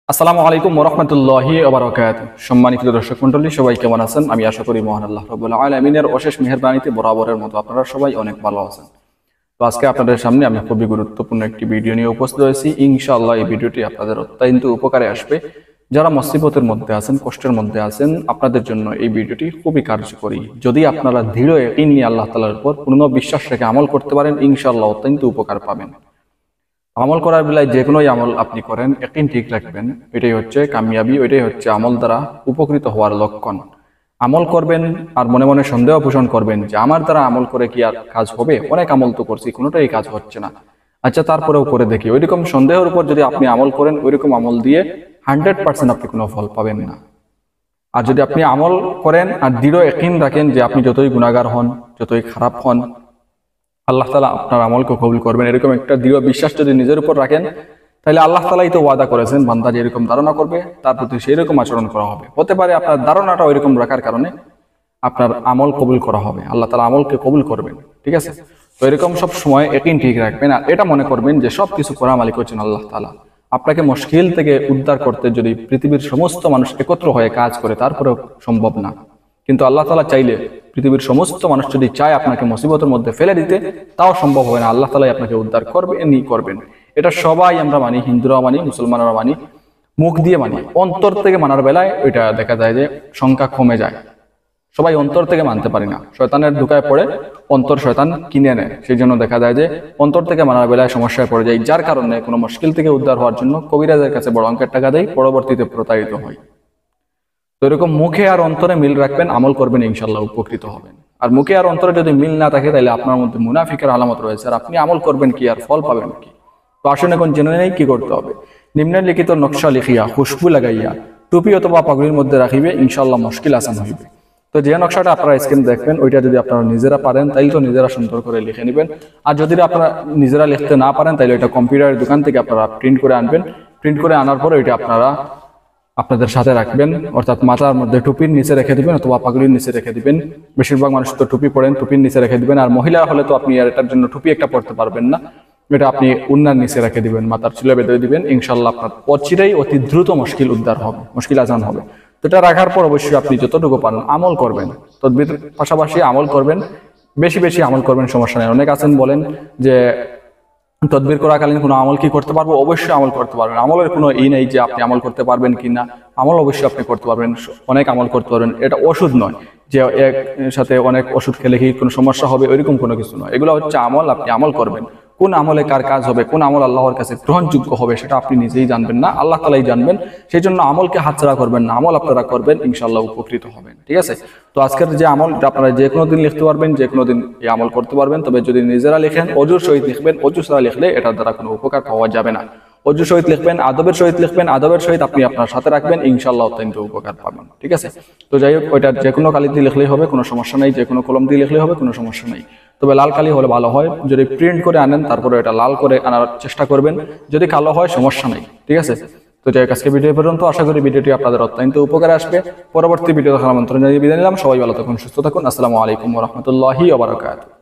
আসসালামু আলাইকুম ওয়া রাহমাতুল্লাহি ওয়া বারাকাতুহু। সম্মানিত দর্শক মণ্ডলী, সবাই কেমন আছেন? আমি আশা করি মহান আল্লাহ রাব্বুল আলামিনের অশেষ মেহেরবানিতে বরাবরের মতো আপনারা সবাই অনেক ভালো আছেন। তো আজকে আপনাদের সামনে আমি খুবই গুরুত্বপূর্ণ একটি ভিডিও নিয়ে উপস্থিত হয়েছি। ইনশাআল্লাহ এই ভিডিওটি আপনাদের অত্যন্ত উপকারে আসবে। যারা মুসিবতের মধ্যে আছেন, কষ্টের মধ্যে আছেন, আপনাদের জন্য এই ভিডিওটি খুবই কার্যকরী। যদি আপনারা দৃঢ় ইয়াকিন নিয়ে আল্লাহ তাআলার উপর পূর্ণ বিশ্বাস রেখে আমল করতে পারেন, ইনশাআল্লাহ অত্যন্ত উপকার পাবেন। আমল করার বেলায় যে কোনোই আমল আপনি করেন, একদিন ঠিক রাখবেন, এটাই হচ্ছে কামিয়াবি, ওইটাই হচ্ছে আমল দ্বারা উপকৃত হওয়ার লক্ষণ। আমল করবেন আর মনে মনে সন্দেহ পোষণ করবেন যে আমার দ্বারা আমল করে কি আর কাজ হবে? অনেক আমল তো করছি, কোনোটাই কাজ হচ্ছে না, আচ্ছা তারপরেও করে দেখি। ওইরকম সন্দেহের উপর যদি আপনি আমল করেন, ওইরকম আমল দিয়ে 100% আপনি কোনো ফল পাবেন না। আর যদি আপনি আমল করেন আর দৃঢ় ইয়াকিন রাখেন যে আপনি যতই গুনাহগার হন, যতই খারাপ হন, আল্লাহ তাআলা আপনার আমলকে কবুল করবেন, এরকম একটা দৃঢ় বিশ্বাস যদি নিজের উপর রাখেন, তাহলে আল্লাহ তাআলাই তো ওয়াদা করেছেন বান্দা যেরকম ধারণা করবে তার প্রতি সেই রকম আচরণ করা হবে। হতে পারে আপনার ধারণাটা ওইরকম রাখার কারণে আপনার আমল কবুল করা হবে, আল্লাহ তাআলা আমলকে কবুল করবেন। ঠিক আছে? তো এরকম সব সময় ইয়াকিন ঠিক রাখবেন আর এটা মনে করবেন যে সবকিছু করা মালিক হচ্ছেন আল্লাহ তাআলা। আপনাকে মুশকিল থেকে উদ্ধার করতে যদি পৃথিবীর সমস্ত মানুষ একত্র হয়ে কাজ করে, তারপরেও সম্ভব না। কিন্তু আল্লাহ তাআলা চাইলে, পৃথিবীর সমস্ত মানুষ যদি চায় আপনাকে মুসিবতের মধ্যে ফেলে দিতে, তাও সম্ভব হয় না। আল্লাহ তাআলাই আপনাকে উদ্ধার করবেন। এটা সবাই আমরা মানি, হিন্দুরাও মানি, মুসলমানরা মানি, মুখ দিয়ে মানি। অন্তর থেকে মানার বেলায় ওইটা দেখা যায় যে সংখ্যা কমে যায়। সবাই অন্তর থেকে মানতে পারি না, শয়তানের ধোঁকায় পড়ে অন্তর শয়তান কিনে নেয়। সেই জন্য দেখা যায় যে অন্তর থেকে মানার বেলায় সমস্যায় পড়ে যায়, যার কারণে কোনো মুশকিল থেকে উদ্ধার হওয়ার জন্য কবিরাজের কাছে বড় অঙ্কের টাকা দেয়, পরবর্তীতে প্রতারিত হয়। তো এরকম মুখে আর অন্তরে মিল রাখবেন, আমল করবেন, ইনশাল্লাহ উপকৃত হবেন। আর মুখে আর অন্তরে যদি মিল না থাকে, তাহলে আপনার মধ্যে মুনাফিকের আলামত রয়েছে, আর আপনি আমল করবেন কি আর ফল পাবেন কি? তো আসুন এখন জেনে নেই কি করতে হবে। নিম্নলিখিত নকশা লিখিয়া, খুশবু লাগাইয়া, টুপি অথবা পাগড়ির মধ্যে রাখিবে, ইনশাল্লাহ মুশকিল আসান হইবে। তো যে নকশাটা আপনারা স্ক্রিন দেখবেন, ওইটা যদি আপনারা নিজেরা পারেন তাইলে তো নিজেরা সুন্দর করে লিখে নেবেন। আর যদি আপনারা নিজেরা লিখতে না পারেন, তাহলে এটা কম্পিউটারের দোকান থেকে আপনারা প্রিন্ট করে আনবেন। প্রিন্ট করে আনার পরে ওইটা আপনারা আপনাদের সাথে রাখবেন, অর্থাৎ মাথার মধ্যে টুপির নিচে রেখে দিবেন অথবা পাগড়ির নিচে রেখে দিবেন। বেশিরভাগ মানুষ তো টুপি পরেন, টুপির নিচে রেখে দিবেন। আর মহিলা হলে তো আপনি আর এটার জন্য টুপি একটা পরতে পারবেন না, এটা আপনি উন্নার নিচে রেখে দিবেন, মাথার চুলে বেঁধে দিবেন। ইনশাল্লাহ আপনার অচিরেই অতি দ্রুত মুশকিল উদ্ধার হবে, মুশকিল আসান হবে। তো এটা রাখার পর অবশ্যই আপনি যতটুকু পারেন আমল করবেন, তদবির পাশাপাশি আমল করবেন, বেশি বেশি আমল করবেন, সমস্যা নেই। অনেক আছেন বলেন যে তদবির করাকালীন কোনো আমল কি করতে পারবো? অবশ্যই আমল করতে পারবেন। আমলের কোনো নেই যে আপনি আমল করতে পারবেন কি না, আমল অবশ্যই আপনি করতে পারবেন, অনেক আমল করতে পারবেন। এটা ওষুধ নয় যে এক সাথে অনেক ওষুধ খেলে কি কোনো সমস্যা হবে, ওইরকম কোনো কিছু নয়। এগুলো হচ্ছে আমল, আপনি আমল করবেন। কোন আমলে কার কাজ হবে, কোন আমল আল্লাহর কাছে গ্রহণযোগ্য হবে, সেটা আপনি নিজেই জানবেন না, আল্লাহ তাআলাই জানবেন। সেই জন্য আমলকে হাতছাড়া করবেন না, আমল আপনারা করবেন, ইনশাআল্লাহ উপকৃত হবেন। ঠিক আছে? তো আজকের যে আমল, আপনারা যে কোনো দিন লিখতে পারবেন, যে কোনো দিন এই আমল করতে পারবেন। তবে যদি নিজেরা লিখেন, অজুর সহিত লিখবেন। অজু ছাড়া লিখলে এটার দ্বারা কোনো উপকার পাওয়া যাবে না। অজু সহিত লিখবেন, আদবের সহিত লিখবেন, আদবের সহিত আপনি আপনার সাথে রাখবেন, ইনশাআল্লাহ অত্যন্ত উপকার পাবেন। ঠিক আছে? তো যাই হোক, ওইটা যে কোনো কালি দিয়ে লিখলেই হবে, কোনো সমস্যা নেই। যে কোনো কলম দিয়ে লিখলেই হবে, কোনো সমস্যা নেই। তবে লাল কালি হলে ভালো হয়। যদি প্রিন্ট করে আনেন, তারপরে এটা লাল করে আনার চেষ্টা করবেন। যদি কালো হয়, সমস্যা নেই। ঠিক আছে? তো যাই হোক, আজকে ভিডিও পর্যন্ত। আশা করি ভিডিওটি আপনাদের অত্যন্ত উপকারে আসবে। পরবর্তী ভিডিও দেখার আমন্ত্রণ জানিয়ে বিদায় নিলাম। সবাই ভালো থাকুন, সুস্থ থাকুন। আসসালামু আলাইকুম ওয়া রাহমাতুল্লাহি ওয়া বারাকাতুহু।